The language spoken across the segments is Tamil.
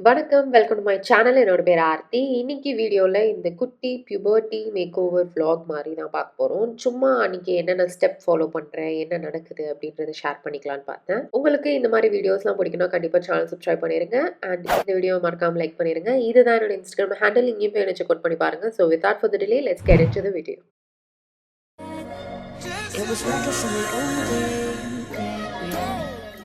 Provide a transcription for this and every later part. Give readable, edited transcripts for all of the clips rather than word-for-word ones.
வணக்கம், வெல்கம் டு மை சேனல். என்னோட பேர் ஆர்த்தி. இன்னைக்கு வீடியோல இந்த குட்டி பியூபர்ட்டி மேக் ஓவர் விளாக் மாதிரி தான் பார்க்க போறோம். சும்மா அன்னைக்கு என்னென்ன ஸ்டெப் ஃபாலோ பண்றேன், என்ன நடக்குது அப்படின்றத ஷேர் பண்ணிக்கலாம்னு பார்த்தேன். உங்களுக்கு இந்த மாதிரி வீடியோஸ்லாம் பிடிக்கணும், கண்டிப்பா சேனல் சப்ஸ்கிரைப் பண்ணிருங்க. அண்ட் இந்த வீடியோ மறக்காம லைக் பண்ணிருங்க. இதுதான் என்னோட இன்ஸ்டாகிராம் ஹேண்டில். இங்கேயும் போய் என்ன செக் அவுட் பண்ணி பாருங்க. So without further delay let's get into the video.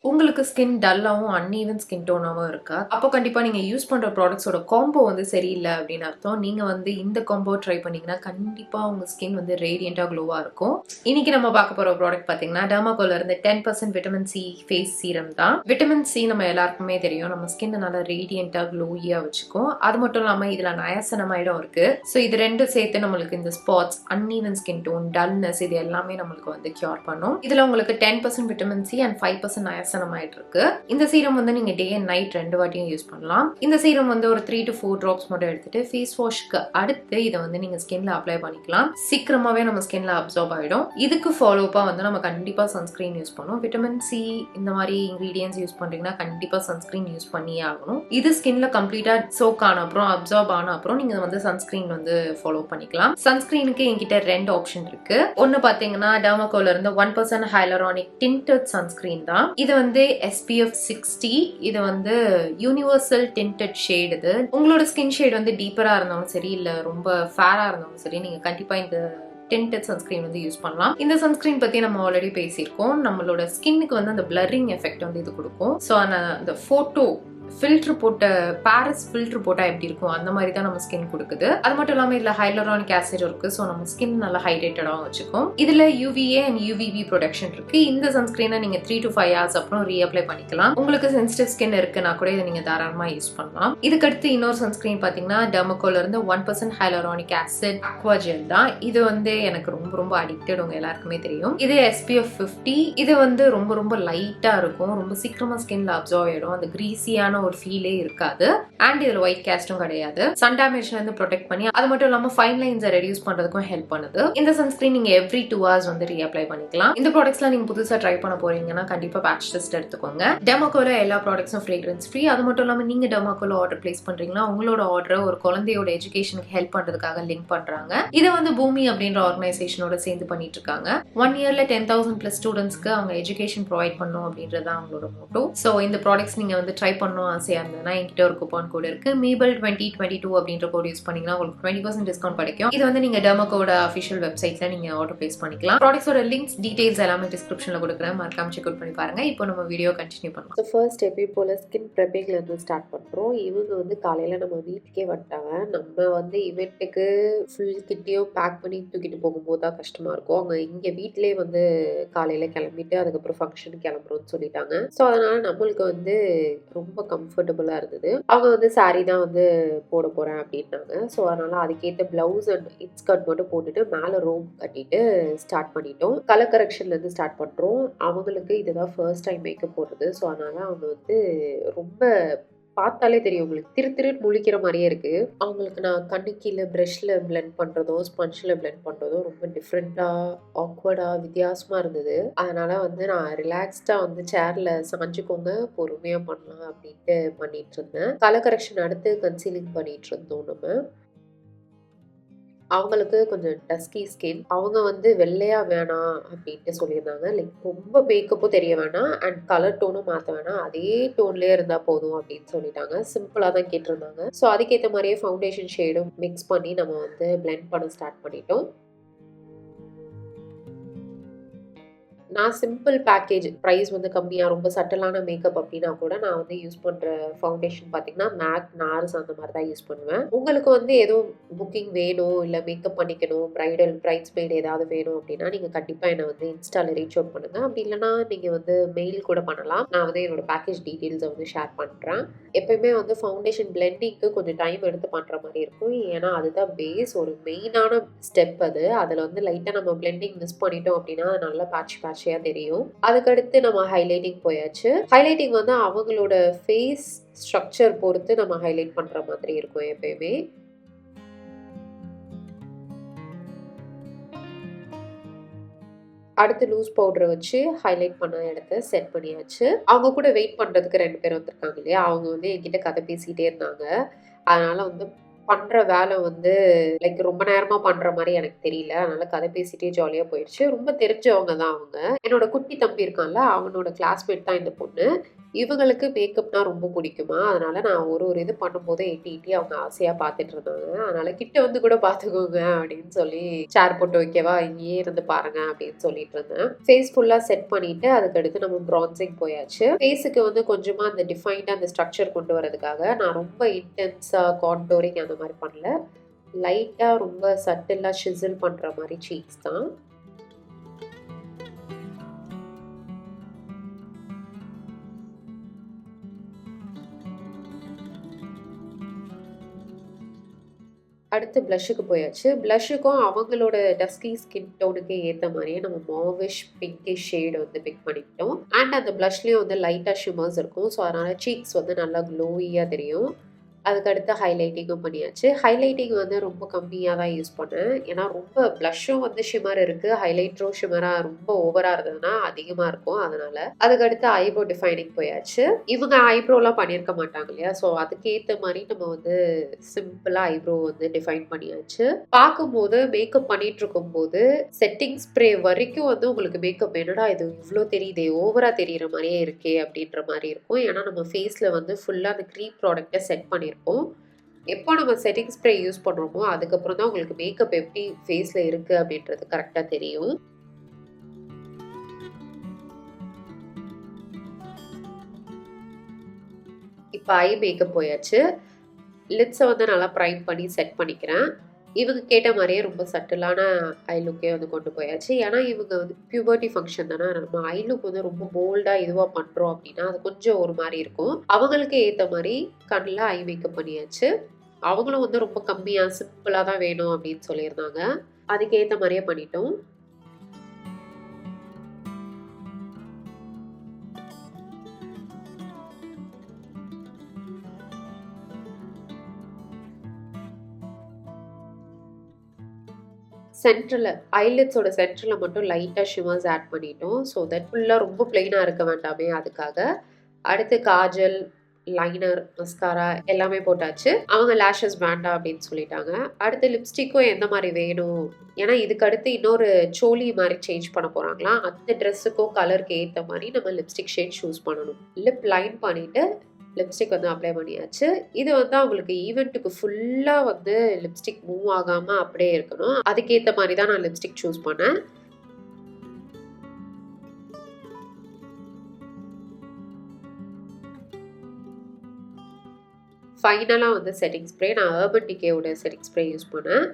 உங்களுக்கு ஸ்கின் டல்லாகவும் அன்ஈவன் ஸ்கின் டோனாகவும் இருக்கா? அப்போ கண்டிப்பாக நீங்கள் யூஸ் பண்ணுற ப்ராடக்ட்ஸோட காம்போ வந்து சரியில்லை அப்படின்னு அர்த்தம். நீங்கள் வந்து இந்த காம்போ ட்ரை பண்ணீங்கன்னா கண்டிப்பாக உங்கள் ஸ்கின் வந்து ரேடியண்ட்டாக க்ளோவாக இருக்கும். இன்னைக்கு நம்ம பார்க்க போகிற ப்ராடக்ட் பார்த்தீங்கன்னா டெர்மாகோல இருந்து 10% விட்டமின் சி ஃபேஸ் சீரம் தான். விட்டமின் சி நம்ம எல்லாருக்குமே தெரியும், நம்ம ஸ்கின் நல்லா ரேடியண்ட்டாக க்ளோயியாக வச்சுக்கும். அது மட்டும் இல்லாமல் இதில் நயாசனமைடும் இருக்கு. ஸோ இது ரெண்டும் சேர்த்து நம்மளுக்கு இந்த spots, uneven skin tone, dullness இது எல்லாமே நம்மளுக்கு வந்து கியூர் பண்ணும். இதில் உங்களுக்கு 10% விட்டமின் சி அண்ட் 5% நயாசனம் இருக்கு. இந்த சீரம் வந்து நீங்க டே அண்ட் நைட் 2 வாட்டியும் யூஸ் பண்ணலாம். இந்த சீரம் வந்து ஒரு 3 to 4 டிராப்ஸ் மட்டும் எடுத்துட்டு ஃபேஸ் வாஷ்க்கு அடுத்து இதை வந்து நீங்க ஸ்கின்ல அப்ளை பண்ணிக்கலாம். சீக்கிரமாவே நம்ம ஸ்கின்ல அப்சார்ப் ஆயிடும். இதுக்கு ஃபாலோப்பா வந்து நம்ம கண்டிப்பா சன்ஸ்கிரீன் யூஸ் பண்ணுவோம். விட்டமின் சி இந்த மாதிரி இன்கிரீடியன்ஸ் யூஸ் பண்றீங்கன்னா கண்டிப்பா சன்ஸ்கிரீன் யூஸ் பண்ணியே ஆகணும். இது ஸ்கின்ல கம்ப்ளீட்டா சோக் ஆன அப்புறம் அப்சார்ப் ஆன அப்புறம் நீங்க வந்து சன்ஸ்கிரீன் வந்து ஃபாலோ பண்ணிக்கலாம். சன்ஸ்கிரீனுக்கு என்கிட்ட 2 ஆப்ஷன் இருக்கு. ஒன்னு பாத்தீங்கன்னா டெர்மாகோல இருந்து 1% ஹைலரானிக் டிண்டட் சன்ஸ்கிரீன் தான். இது வந்து SPF 60. இது வந்து யூனிவர்சல் டிண்டட் ஷேட். இது உங்களோட ஸ்கின் ஷேட் வந்து டீப்பரா இருந்தாலும் சரி இல்ல ரொம்ப ஃபேரா இருந்தாலும் சரி நீங்க கண்டிப்பா இந்த டிண்டட் சன்ஸ்கிரீன் வந்து யூஸ் பண்ணலாம். இந்த சன்ஸ்கிரீன் பத்தி நம்ம ஆல்ரெடி பேசியிருக்கோம். நம்மளோட ஸ்கின்னுக்கு வந்து அந்த பிளரிங் எஃபெக்ட் வந்து இது கொடுக்கும். ஸோ அந்த போட்டோ ஃபில்டர் போட்ட பாரிஸ் ஃபில்டர் போட்டா எப்படி இருக்கும் அந்த மாதிரி தான் நம்ம ஸ்கின் கொடுக்குது. அது மட்டும் இல்லாம இதுல ஹைலரானிக் ஆசிட் இருக்கு. ஸோ நம்ம ஸ்கின் நல்லா ஹைட்ரேட்டடாகவும் வச்சுக்கும். இதுல UVA அண்ட் UVB ப்ரொடெக்ஷன் இருக்கு. இந்த சன்ஸ்கிரீனை நீங்க 3 to 5 hours அப்புறம் ரீஅப்ளை பண்ணிக்கலாம். உங்களுக்கு சென்சிட்டிவ் ஸ்கின் இருக்குன்னா கூட இதை நீங்க தாராளமா யூஸ் பண்ணலாம். இதுக்கடுத்து இன்னொரு சன்ஸ்கிரீன் பாத்தீங்கன்னா டெர்மாகோல இருந்து 1% ஹைலரானிக் ஆசிட் அக்வா ஜெல் தான். இது வந்து எனக்கு ரொம்ப ரொம்ப அடிக்டட், உங்க எல்லாருக்குமே தெரியும். இது SPF 50. இது வந்து ரொம்ப ரொம்ப லைட்டா இருக்கும். ரொம்ப சீக்கிரமா ஸ்கின்ல அப்சார்ப் ஆயிடும். அந்த கிரீசியான ஒரு ஃபீலே இருக்காது. அண்ட் இதுல ஒயிட் கேஸ்டும் கிடையாது. சன் டேமேஜ்ல இருந்து ப்ரொடெக்ட் பண்ணி அது மட்டும் இல்லாம ஃபைன் லைன்ஸை ரெடியூஸ் பண்றதுக்கும் ஹெல்ப் பண்ணுது. இந்த சன்ஸ்கிரீன் நீங்க எவ்ரி 2 hours வந்து ரீஅப்ளை பண்ணிக்கலாம். இந்த ப்ராடக்ட்ஸ்லாம் நீங்க புதுசா ட்ரை பண்ண போறீங்கன்னா கண்டிப்பா பேட்ச் டெஸ்ட் எடுத்துக்கோங்க. டெர்மாகோல எல்லா ப்ராடக்ட்ஸும் ஃப்ரேக்ரன்ஸ் ஃப்ரீ. அது மட்டும் இல்லாம நீங்க டெர்மாகோல ஆர்டர் பிளேஸ் பண்றீங்கன்னா உங்களோட ஆர்டரை ஒரு குழந்தையோட எஜுகேஷனுக்கு ஹெல்ப் பண்றதுக்காக லிங்க் பண்றாங்க. இதை வந்து பூமி அப்படின்ற ஆர்கனைசேஷனோட சேர்ந்து பண்ணிட்டு இருக்காங்க. 1 yearல 10,000+ ஸ்டூடெண்ட்ஸ்க்கு அவங்க எஜுகேஷன் ப்ரொவைட் பண்ணும் அப்படின்றது அவங்களோட மோட்டோ. ஸோ இந்த ப்ராடக்ட்ஸ் நீங்க வந்து ட்ரை பண்ணணும் ஆசையா இருந்ததுன்னா என்கிட்ட ஒரு கூப்பன் கோட் இருக்கு. Mable 2022 அப்படின்ற கோட் யூஸ் பண்ணீங்கன்னா உங்களுக்கு 20% டிஸ்கவுண்ட் கிடைக்கும். இது வந்து நீங்க டெர்மாகோட அஃபிஷியல் வெப்சைட்ல நீங்க ஆர்டர் பிளேஸ் பண்ணிக்கலாம். ப்ராடக்ட்ஸோட லிங்க்ஸ் டீடைல்ஸ் எல்லாமே டிஸ்கிரிப்ஷன்ல கொடுக்குறேன். மறக்காம செக் அவுட் பண்ணி பாருங்க. இப்போ நம்ம வீடியோ கண்டினியூ பண்ணலாம். ஸோ ஃபர்ஸ்ட் எப்பயும் போல ஸ்கின் ப்ரெப்பிங்ல இருந்து ஸ்டார்ட் பண்றோம். இவங்க வந்து காலையில நம்ம வீட்டுக்கே வந்துட்டாங்க. நம்ம வந்து இவெண்ட்டுக்கு ஃபுல் கிட்டையும் பேக் பண்ணி தூக்கிட்டு போகும்போது தான் கஷ்டமா இருக்கும். அவங்க இங்க வீட்டிலே வந்து காலையில கிளம்பிட்டு அதுக்கப்புறம் ஃபங்க்ஷனுக்கு கிளம்புறோம்னு சொல்லிட்டாங்க. ஸோ அதனால நம்மளுக்கு வந்து ரொம்ப கம்ஃபர்டபுளா இருந்தது. அவங்க வந்து சாரி தான் வந்து போட போறேன் அப்படின்னாங்க. ஸோ அதனால அதுக்கேற்ற பிளவுஸ் அண்ட் இன்ஸ்கர்ட் மட்டும் போட்டுட்டு மேலே ரோப் கட்டிட்டு ஸ்டார்ட் பண்ணிட்டோம். கலர் கரெக்ஷன்ல இருந்து ஸ்டார்ட் பண்றோம். அவங்களுக்கு இதுதான் ஃபர்ஸ்ட் டைம் மேக்கப் போடுறது. ஸோ அதனால அவங்க வந்து ரொம்ப பார்த்தாலே தெரியும் உங்களுக்கு திரு முழிக்கிற மாதிரியே இருக்கு. அவங்களுக்கு நான் கண்ணு கீழே ப்ரஷ்ல பிளெண்ட் பண்றதோ ஸ்பஞ்சில் பிளெண்ட் பண்றதோ ரொம்ப டிஃப்ரெண்டா ஆக்வர்டா வித்தியாசமா இருந்தது. அதனால வந்து நான் ரிலாக்ஸ்டா வந்து சேர்ல சாஞ்சுக்கோங்க, பொறுமையா பண்ணலாம் அப்படின்ட்டு பண்ணிட்டு இருந்தேன். கலர் கரெக்ஷன் அடுத்து கன்சீலிங் பண்ணிட்டு இருந்தோம் நம்ம. அவங்களுக்கு கொஞ்சம் டஸ்கி ஸ்கின். அவங்க வந்து வெள்ளையா வேணாம் அப்படின்ட்டு சொல்லியிருந்தாங்க. லைக் ரொம்ப மேக்கப்பும் தெரிய வேணாம் அண்ட் கலர் டோனும் மாற்ற வேணாம், அதே டோன்லேயே இருந்தால் போதும் அப்படின்னு சொல்லிட்டாங்க. சிம்பிளாக தான் கேட்டிருந்தாங்க. ஸோ அதுக்கேற்ற மாதிரியே ஃபவுண்டேஷன் ஷேடும் மிக்ஸ் பண்ணி நம்ம வந்து பிளெண்ட் பண்ண ஸ்டார்ட் பண்ணிட்டோம். நான் சிம்பிள் பேக்கேஜ் ப்ரைஸ் வந்து கம்மியாக ரொம்ப சட்டலான மேக்கப் அப்படின்னா கூட நான் வந்து யூஸ் பண்ணுற ஃபவுண்டேஷன் பார்த்தீங்கன்னா மேக் நார்ஸ் அந்த மாதிரி தான் யூஸ் பண்ணுவேன். உங்களுக்கு வந்து எதுவும் புக்கிங் வேணும் இல்லை மேக்கப் பண்ணிக்கணும், பிரைடல் பிரைட்ஸ்மெய்ட் ஏதாவது வேணும் அப்படின்னா நீங்கள் கண்டிப்பாக என்னை வந்து இன்ஸ்டாவில் ரீச் அவுட் பண்ணுங்கள். அப்படி இல்லைனா நீங்கள் வந்து மெயில் கூட பண்ணலாம். நான் வந்து என்னோட பேக்கேஜ் டீட்டெயில்ஸை வந்து ஷேர் பண்ணுறேன். எப்பயுமே வந்து ஃபவுண்டேஷன் பிளெண்டிங்க்கு கொஞ்சம் டைம் எடுத்து பண்ணுற மாதிரி இருக்கும். ஏன்னா அதுதான் பேஸ், ஒரு மெயினான ஸ்டெப் அது. அதில் வந்து லைட்டாக நம்ம பிளெண்டிங் மிஸ் பண்ணிட்டோம் அப்படின்னா அது நல்லா பேட்ச் தெரியும். அதுக்கடுத்து நம்ம ஹைலைட்டிங் போயாச்சு. ஹைலைட்டிங் வந்து அவங்களோட ஃபேஸ் ஸ்ட்ரக்சர் பொறுத்து நம்ம ஹைலைட் பண்ற மாதிரி இருக்கும் எப்பயுமே. அடுத்து லூஸ் பவுடரை வச்சு ஹைலைட் பண்ண இடத்த செட் பண்ணியாச்சு. அவங்க கூட வெயிட் பண்ணுறதுக்கு 2 பேர் வந்திருக்காங்க இல்லையா, அவங்க வந்து என்கிட்ட கதை பேசிகிட்டே இருந்தாங்க. அதனால வந்து பண்ற வேலை வந்து லைக் ரொம்ப நேரமா பண்ற மாரி எனக்கு தெரியல. அதனால கதை பேசிட்டே ஜாலியா போயிடுச்சு. ரொம்ப தெரிஞ்சவங்க தான் அவங்க. என்னோட குட்டி தம்பி இருக்கான்ல, அவனோட கிளாஸ்மேட் தான் இந்த பொண்ணு. இவங்களுக்கு மேக்கப்னா ரொம்ப பிடிக்குமா, அதனால நான் ஒரு இது பண்ணும்போது எட்டி எட்டி அவங்க ஆசையா பார்த்துட்டு இருந்தாங்க. அதனால கிட்ட வந்து கூட பார்த்துக்கோங்க அப்படின்னு சொல்லி சேர் போட்டு வைக்கவா, இங்கேயே இருந்து பாருங்க அப்படின்னு சொல்லிட்டு இருந்தேன். ஃபேஸ் ஃபுல்லா செட் பண்ணிட்டு அதுக்கடுத்து நம்ம பிரான்சிங் போயாச்சு. ஃபேஸுக்கு வந்து கொஞ்சமா அந்த டிஃபைன்டா அந்த ஸ்ட்ரக்சர் கொண்டு வரதுக்காக நான் ரொம்ப இன்டென்ஸா கான்டோரிங் அந்த மாதிரி பண்ணல. லைட்டா ரொம்ப சட்டிலா ஷிசில் பண்ற மாதிரி சீக்ஸ் தான். அடுத்து ப்ளஷ்ஷுக்கு போயாச்சு. ப்ளஷ்ஷுக்கும் அவங்களோட டஸ்கி ஸ்கின் டோனுக்கு ஏற்ற மாதிரியே நம்ம மாவிஷ் பிங்கிஷ் ஷேடு வந்து பிக் பண்ணிக்கிட்டோம். அண்ட் அந்த ப்ளஷ்லேயும் வந்து லைட்டாக ஷிமர்ஸ் இருக்கும். ஸோ அதனால் சீக்ஸ் வந்து நல்லா க்ளோயியாக தெரியும். அதுக்கடுத்து ஹைலைட்டிங்கும் பண்ணியாச்சு. ஹைலைட்டிங் வந்து ரொம்ப கம்மியாக தான் யூஸ் பண்ணேன். ஏன்னா ரொம்ப ப்ளஷ்ஷும் வந்து ஷிமர் இருக்குது, ஹைலைட்டரும் ஷிமராக ரொம்ப ஓவராக இருந்ததுன்னா அதிகமாக இருக்கும். அதனால் அதுக்கடுத்து ஐப்ரோ டிஃபைனிங் போயாச்சு. இவங்க ஐப்ரோலாம் பண்ணியிருக்க மாட்டாங்க இல்லையா, ஸோ அதுக்கேற்ற மாதிரி நம்ம வந்து சிம்பிளாக ஐப்ரோ வந்து டிஃபைன் பண்ணியாச்சு. பார்க்கும்போது மேக்கப் பண்ணிட்டு இருக்கும்போது செட்டிங் ஸ்ப்ரே வரைக்கும் வந்து உங்களுக்கு மேக்கப் என்னடா இது இவ்வளோ தெரியுதே, ஓவராக தெரிகிற மாதிரியே இருக்கே அப்படின்ற மாதிரி இருக்கும். ஏன்னா நம்ம ஃபேஸில் வந்து ஃபுல்லாக அந்த க்ரீம் ப்ராடக்டை செட் பண்ணியிருக்கோம். எப்போ நம்ம செட்டிங் ஸ்ப்ரே யூஸ் பண்ணுறோமோ அதுக்கப்புறம் தான் உங்களுக்கு மேக்கப் எப்படி ஃபேஸில் இருக்குது அப்படின்றது கரெக்டாக தெரியும். இப்போ ஐ மேக்கப் போயாச்சு. லிப்ஸை வந்து நல்லா ப்ரைம் பண்ணி செட் பண்ணிக்கிறேன். இவங்க கேட்ட மாதிரியே ரொம்ப சட்டிலான ஐ லுக்கே வந்து கொண்டு போயாச்சு. ஏன்னா இவங்க வந்து பியூபர்ட்டி ஃபங்க்ஷன் தானே, நம்ம ஐ லுக் வந்து ரொம்ப போல்டாக இதுவாக பண்ணுறோம் அப்படின்னா அது கொஞ்சம் ஒரு மாதிரி இருக்கும். அவங்களுக்கு ஏற்ற மாதிரி கண்ணில் ஐ மேக்கப் பண்ணியாச்சு. அவங்களும் வந்து ரொம்ப கம்மியாக சிம்பிளாக தான் வேணும் அப்படின்னு சொல்லியிருந்தாங்க. அதுக்கேற்ற மாதிரியே பண்ணிட்டோம். சென்டரில் ஐலிட்ஸோட சென்டரில் மட்டும் லைட்டாக ஷிமர்ஸ் ஆட் பண்ணிட்டோம். ஸோ தட் ஃபுல்லாக ரொம்ப பிளெயினாக இருக்க வேண்டாமே அதுக்காக. அடுத்து காஜல், லைனர், மஸ்காரா எல்லாமே போட்டாச்சு. அவங்க லேஷஸ் வேண்டாம் அப்படின்னு சொல்லிட்டாங்க. அடுத்து லிப்ஸ்டிக்கும் எந்த மாதிரி வேணும், ஏன்னா இதுக்கு அடுத்து இன்னொரு சோலி மாதிரி சேஞ்ச் பண்ண போகிறாங்களா, அந்த ட்ரெஸ்ஸுக்கும் கலருக்கு ஏற்ற மாதிரி நம்ம லிப்ஸ்டிக் ஷேட் சூஸ் பண்ணணும். லிப் லைன் பண்ணிவிட்டு லிப்ஸ்டிக் வந்து அப்ளை பண்ணியாச்சு. இது வந்து அவங்களுக்கு ஈவெண்ட்டுக்கு ஃபுல்லாக வந்து லிப்ஸ்டிக் மூவ் ஆகாமல் அப்படியே இருக்கணும். அதுக்கேற்ற மாதிரி தான் நான் லிப்ஸ்டிக் சூஸ் பண்ணேன். ஃபைனலாக வந்து செட்டிங் ஸ்ப்ரே நான் அர்பன் டிகேவோட செட்டிங் ஸ்ப்ரே யூஸ் பண்ணேன்.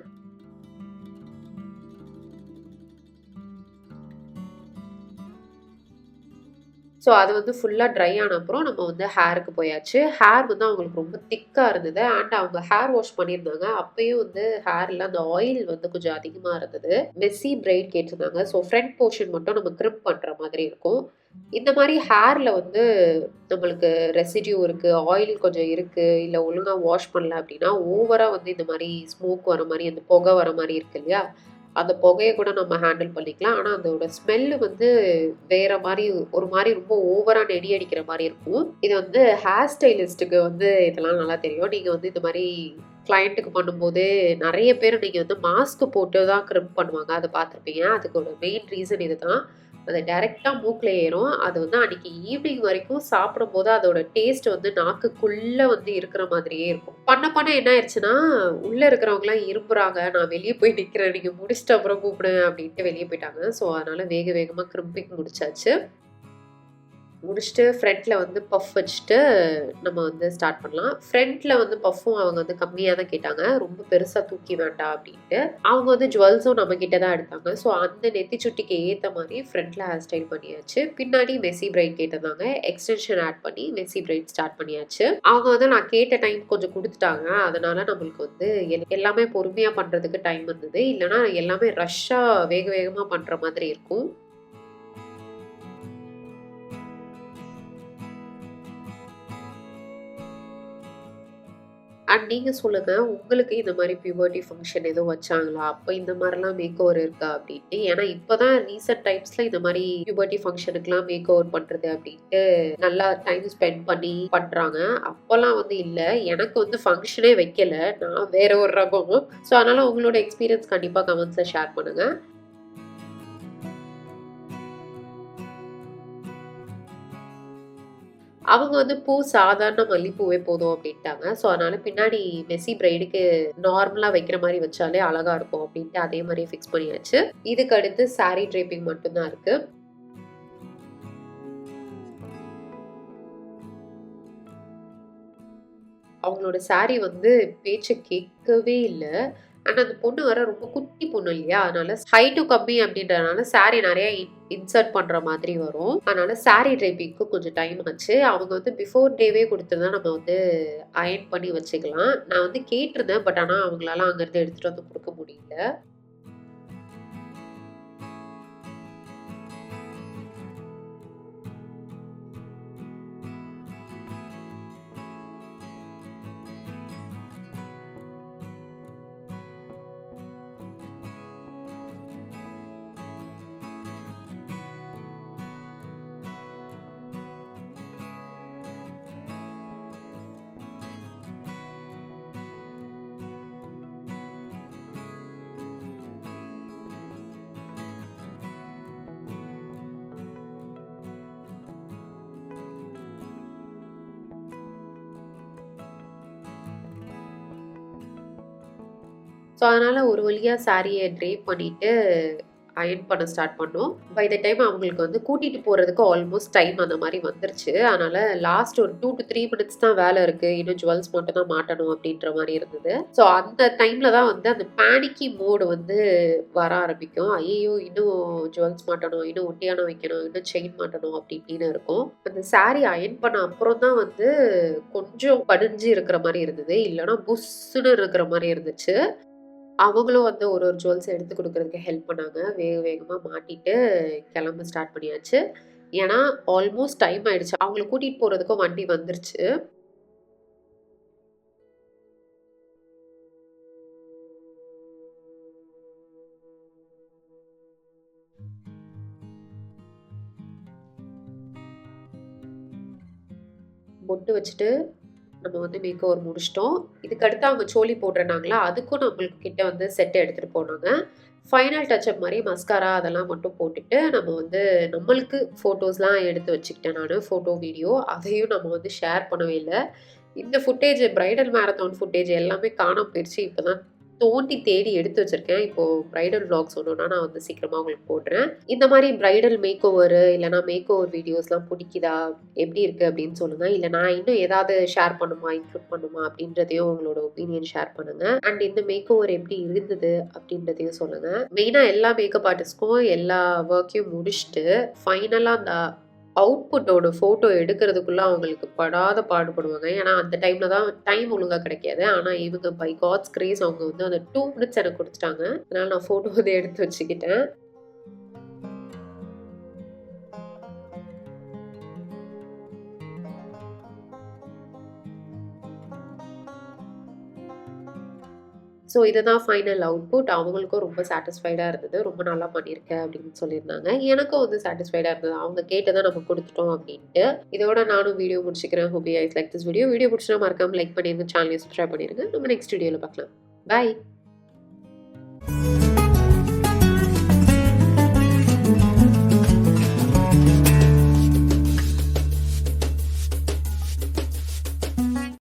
ஸோ அது வந்து ஃபுல்லாக ட்ரை ஆன அப்புறம் நம்ம வந்து ஹேருக்கு போயாச்சு. ஹேர் வந்து அவங்களுக்கு ரொம்ப திக்காக இருந்தது. அண்ட் அவங்க ஹேர் வாஷ் பண்ணியிருந்தாங்க. அப்பயும் வந்து ஹேரில் அந்த ஆயில் வந்து கொஞ்சம் அதிகமாக இருந்தது. மெஸ்ஸி பிரைட் கேட்டிருந்தாங்க. ஸோ ஃப்ரண்ட் போர்ஷன் மட்டும் நம்ம கிரிப் பண்ணுற மாதிரி இருக்கும். இந்த மாதிரி ஹேரில் வந்து நம்மளுக்கு ரெசிடியூ இருக்குது, ஆயில் கொஞ்சம் இருக்குது, இல்லை ஒழுங்காக வாஷ் பண்ணல அப்படின்னா ஓவராக வந்து இந்த மாதிரி ஸ்மோக் வர மாதிரி அந்த புகை வர மாதிரி இருக்கு இல்லையா, அந்த புகையை கூட நம்ம ஹேண்டில் பண்ணிக்கலாம். ஆனால் அதோட ஸ்மெல்லு வந்து வேற மாதிரி ஒரு மாதிரி ரொம்ப ஓவராக நெடி அடிக்கிற மாதிரி இருக்கும். இது வந்து ஹேர் ஸ்டைலிஸ்ட்டுக்கு வந்து இதெல்லாம் நல்லா தெரியும். நீங்கள் வந்து இந்த மாதிரி கிளையண்ட்டுக்கு பண்ணும்போது நிறைய பேர் நீங்கள் வந்து மாஸ்க் போட்டு தான் கிரிப் பண்ணுவாங்க, அதை பார்த்துருப்பீங்க. அதுக்கு மெயின் ரீசன் இது தான். அது டைரெக்டாக மூக்கில் ஏறும். அது வந்து அன்றைக்கி ஈவினிங் வரைக்கும் சாப்பிடும்போது அதோட டேஸ்ட் வந்து நாக்குக்குள்ளே வந்து இருக்கிற மாதிரியே இருக்கும். பண்ண என்ன ஆயிடுச்சுன்னா, உள்ளே இருக்கிறவங்களாம் இருப்புறாங்க, நான் வெளியே போய் நிற்கிறேன், நீங்கள் முடிச்சுட்டு அப்புறம் கூப்பிடுங்க அப்படின்ட்டு வெளியே போயிட்டாங்க. ஸோ அதனால் வேகமாக கிரிம்பிங் முடிச்சாச்சு. முடிச்சுட்டு ஃப்ரண்ட்டில் வந்து பஃப் வச்சுட்டு நம்ம வந்து ஸ்டார்ட் பண்ணலாம். ஃப்ரண்ட்டில் வந்து பஃப்பும் அவங்க வந்து கம்மியாக தான் கேட்டாங்க, ரொம்ப பெருசாக தூக்கி வேண்டாம் அப்படின்ட்டு. அவங்க வந்து ஜுவல்ஸும் நம்மக்கிட்ட தான் எடுத்தாங்க. ஸோ அந்த நெத்தி சுட்டிக்கு ஏற்ற மாதிரி ஃப்ரண்ட்டில் ஹேர் ஸ்டைல் பண்ணியாச்சு. பின்னாடி மெஸ்ஸி பிரைட் கேட்டிருந்தாங்க, எக்ஸ்டென்ஷன் ஆட் பண்ணி மெஸ்ஸி பிரைட் ஸ்டார்ட் பண்ணியாச்சு. அவங்க வந்து நான் கேட்ட டைம் கொஞ்சம் கொடுத்துட்டாங்க. அதனால நம்மளுக்கு வந்து எல்லாமே பொறுமையாக பண்ணுறதுக்கு டைம் இருந்தது. இல்லைனா எல்லாமே ரஷ்ஷாக வேகமாக பண்ணுற மாதிரி இருக்கும். அண்ட் நீங்கள் சொல்லுங்கள், உங்களுக்கு இந்த மாதிரி பியூபர்ட்டி ஃபங்க்ஷன் எதுவும் வச்சாங்களா? அப்போ இந்த மாதிரிலாம் மேக் ஓவர் இருக்கா அப்படின்ட்டு. ஏன்னா இப்போ தான் ரீசெண்ட் டைம்ஸில் இந்த மாதிரி பியூபர்ட்டி ஃபங்க்ஷனுக்குலாம் மேக் ஓவர் பண்ணுறது அப்படின்ட்டு நல்லா டைம் ஸ்பெண்ட் பண்ணி பண்ணுறாங்க. அப்போல்லாம் வந்து இல்லை, எனக்கு வந்து ஃபங்க்ஷனே வைக்கல, நான் வேற ஒரு ரகம். ஸோ அதனால் உங்களோட எக்ஸ்பீரியன்ஸ் கண்டிப்பாக கமெண்ட்ஸில் ஷேர் பண்ணுங்கள். அவங்க வந்து பூ சாதாரண மல்லிப்பூவே போதும் அப்படின்ட்டாங்க. ஸோ அதனால பின்னாடி மெஸ்ஸி பிரைடுக்கு நார்மலா வைக்கிற மாதிரி வச்சாலே அழகா இருக்கும் அப்படின்ட்டு அதே மாதிரி ஃபிக்ஸ் பண்ணியாச்சு. இதுக்கு அடுத்து சாரி ட்ரேப்பிங் மட்டும்தான் இருக்கு. அவங்களோட சாரி வந்து பேச்சை கேட்கவே இல்லை. ஆனால் அந்த பொண்ணு வர ரொம்ப குட்டி பொண்ணு இல்லையா, அதனால ஹைட்டும் கம்மி அப்படின்றதுனால சாரி நிறைய இன்சர்ட் பண்ணுற மாதிரி வரும். அதனால சாரி ட்ரைப்பிங்க்கு கொஞ்சம் டைம் ஆச்சு. அவங்க வந்து பிஃபோர் டேவே கொடுத்துருந்தா நம்ம வந்து அயர்ன் பண்ணி வச்சுக்கலாம். நான் வந்து கேட்டிருந்தேன், பட் ஆனால் அவங்களால அங்கேருந்து எடுத்துகிட்டு வந்து கொடுக்க முடியல. ஸோ அதனால் ஒரு வழியாக சாரியை ட்ரேப் பண்ணிவிட்டு அயர்ன் பண்ண ஸ்டார்ட் பண்ணோம். பை த டைம் அவங்களுக்கு வந்து கூட்டிகிட்டு போகிறதுக்கு ஆல்மோஸ்ட் டைம் அந்த மாதிரி வந்துருச்சு. அதனால் லாஸ்ட் ஒரு 2 to 3 minutes தான் வேலை இருக்குது, இன்னும் ஜுவல்ஸ் மட்டும் தான் மாட்டணும் அப்படின்ற மாதிரி இருந்தது. ஸோ அந்த டைமில் தான் வந்து அந்த பேனிக்கி மோடு வந்து வர ஆரம்பிக்கும். ஐயோ இன்னும் ஜுவல்ஸ் மாட்டணும், இன்னும் ஒட்டியானம் வைக்கணும், இன்னும் செயின் மாட்டணும் அப்படி இப்படின்னு இருக்கும். அந்த சாரி அயர்ன் பண்ண அப்புறம் தான் வந்து கொஞ்சம் படிஞ்சு இருக்கிற மாதிரி இருந்தது, இல்லைன்னா புஷ்ஷுன்னு இருக்கிற மாதிரி இருந்துச்சு. அவங்களும் வந்து ஒரு ஜுவல்ஸ் எடுத்து கொடுக்கறதுக்கு ஹெல்ப் பண்ணாங்க. வேகமாக மாட்டிட்டு கிளம்ப ஸ்டார்ட் பண்ணியாச்சு. ஏன்னா ஆல்மோஸ்ட் டைம் ஆயிடுச்சு. அவங்கள கூட்டிகிட்டு போகிறதுக்கும் வண்டி வந்துருச்சு. பொட்டு வச்சுட்டு நம்ம வந்து மேக் ஓவர் முடிச்சிட்டோம். இதுக்கடுத்து அவங்க சோலி போடுறனாங்களா, அதுக்கும் நம்மளுக்கு கிட்ட வந்து செட் எடுத்துகிட்டு போனாங்க. ஃபைனல் டச்சப் மாதிரி மஸ்காரா அதெல்லாம் மட்டும் போட்டுட்டு நம்ம வந்து நம்மளுக்கு ஃபோட்டோஸ்லாம் எடுத்து வச்சுக்கிட்டேன் நான், ஃபோட்டோ வீடியோ. அதையும் நம்ம வந்து ஷேர் பண்ணவே இல்லை. இந்த ஃபுட்டேஜ் பிரைடல் மேரத்தான் ஃபுட்டேஜ் எல்லாமே காணாம போயிடுச்சு. இப்போ தான் தோண்டி தேடி எடுத்து வச்சிருக்கேன். இப்போ பிரைடல் vlogs ஒன்றுனா நான் வந்து சீக்கிரமாக உங்களுக்கு போடுறேன். இந்த மாதிரி பிரைடல் மேக் ஓவர் இல்லைனா மேக் ஓவர் வீடியோஸ்லாம் பிடிக்குதா, எப்படி இருக்குது அப்படின்னு சொல்லுங்கள். இல்லை நான் இன்னும் ஏதாவது ஷேர் பண்ணுமா, இன்க்ளூட் பண்ணுமா அப்படின்றதையும் உங்களோட ஒப்பீனியன் ஷேர் பண்ணுங்கள். அண்ட் இந்த மேக் ஓவர் எப்படி இருந்தது அப்படின்றதையும் சொல்லுங்கள். மெயினாக எல்லா மேக்கப் ஆர்டிஸ்ட்க்கும் எல்லா ஒர்க்கையும் முடிச்சுட்டு ஃபைனலாக அந்த அவுட்புட்டோட ஃபோட்டோ எடுக்கிறதுக்குள்ள அவங்களுக்கு படாத பாடுபடுவாங்க. ஏன்னா அந்த டைம்ல தான் டைம் ஒழுங்கா கிடைக்காது. ஆனால் இவங்க பை காட்ஸ் கிரேஸ் அவங்க வந்து அந்த 2 minutes எனக்கு கொடுத்துட்டாங்க. அதனால நான் ஃபோட்டோ வந்து எடுத்து வச்சுக்கிட்டேன். ஸோ இதுதான் ஃபைனல் அவுட்புட். அவங்களுக்கும் ரொம்ப சாட்டிஸ்ஃபைடாக இருந்தது. ரொம்ப நல்லா பண்ணியிருக்கேன் அப்படின்னு சொல்லியிருந்தாங்க. எனக்கும் வந்து சாட்டிஸ்ஃபைடாக இருந்தது. அவங்க கேட்டதை நம்ம கொடுத்துட்டோம் அப்படின்ட்டு. இதோட நானும் வீடியோ முடிச்சுக்கிறேன். Hope you guys like this video. Video பிடிச்சா மறக்காம லைக் பண்ணிருங்க, சேனலை சப்ஸ்கிரைப் பண்ணிருங்க. நம்ம நெக்ஸ்ட் வீடியோவில் பார்க்கலாம். பாய்.